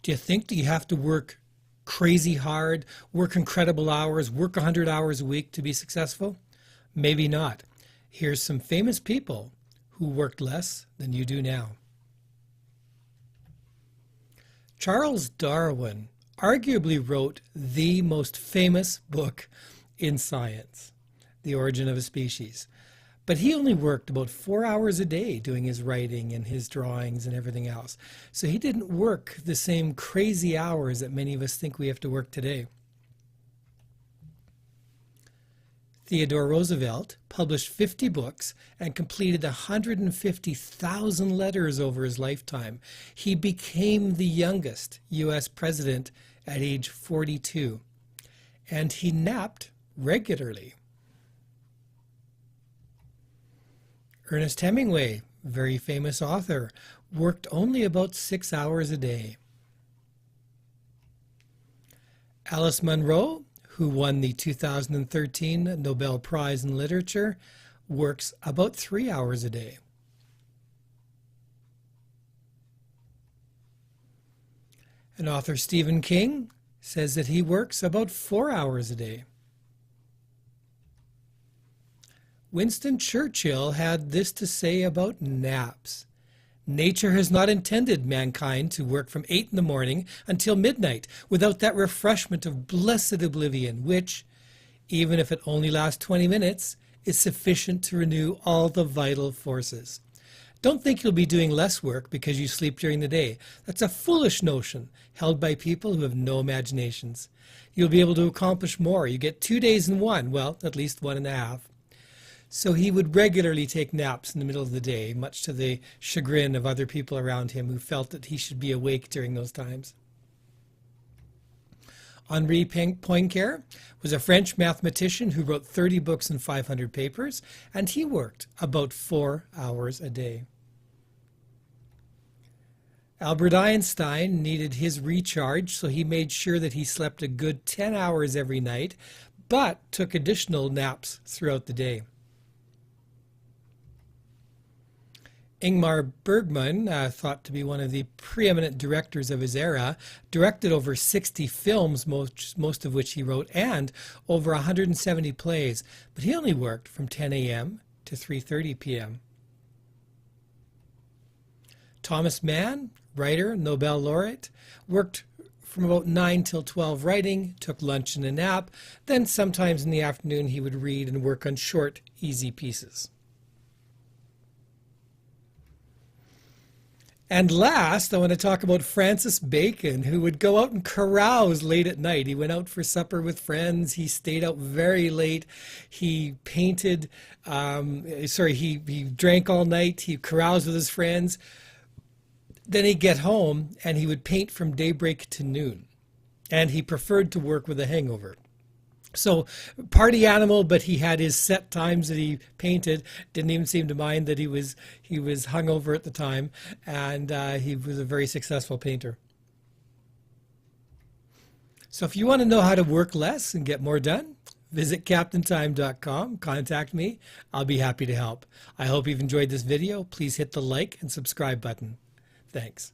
Do you think that you have to work crazy hard, work incredible hours, work 100 hours a week to be successful? Maybe not. Here's some famous people who worked less than you do now. Charles Darwin arguably wrote the most famous book in science, The Origin of a Species. But he only worked about 4 hours a day doing his writing and his drawings and everything else. So he didn't work the same crazy hours that many of us think we have to work today. Theodore Roosevelt published 50 books and completed 150,000 letters over his lifetime. He became the youngest U.S. president at age 42, and he napped regularly. Ernest Hemingway, very famous author, worked only about 6 hours a day. Alice Munro, who won the 2013 Nobel Prize in Literature, works about 3 hours a day. And author Stephen King says that he works about 4 hours a day. Winston Churchill had this to say about naps. Nature has not intended mankind to work from 8 in the morning until midnight without that refreshment of blessed oblivion, which, even if it only lasts 20 minutes, is sufficient to renew all the vital forces. Don't think you'll be doing less work because you sleep during the day. That's a foolish notion held by people who have no imaginations. You'll be able to accomplish more. You get 2 days in one, well, at least 1.5. So he would regularly take naps in the middle of the day, much to the chagrin of other people around him who felt that he should be awake during those times. Henri Poincaré was a French mathematician who wrote 30 books and 500 papers, and he worked about 4 hours a day. Albert Einstein needed his recharge, so he made sure that he slept a good 10 hours every night, but took additional naps throughout the day. Ingmar Bergman, thought to be one of the preeminent directors of his era, directed over 60 films, most of which he wrote, and over 170 plays, but he only worked from 10 a.m. to 3:30 p.m. Thomas Mann, writer, Nobel laureate, worked from about 9 till 12 writing, took lunch and a nap, then sometimes in the afternoon he would read and work on short, easy pieces. And last, I want to talk about Francis Bacon, who would go out and carouse late at night. He went out for supper with friends. He stayed out very late. He painted, he drank all night. He caroused with his friends. Then he'd get home and he would paint from daybreak to noon. And he preferred to work with a hangover. So party animal, but he had his set times that he painted. Didn't even seem to mind that he was hungover at the time, and he was a very successful painter. So if you want to know how to work less and get more done, visit CaptainTime.com, contact me. I'll be happy to help. I hope you've enjoyed this video. Please hit the like and subscribe button. Thanks.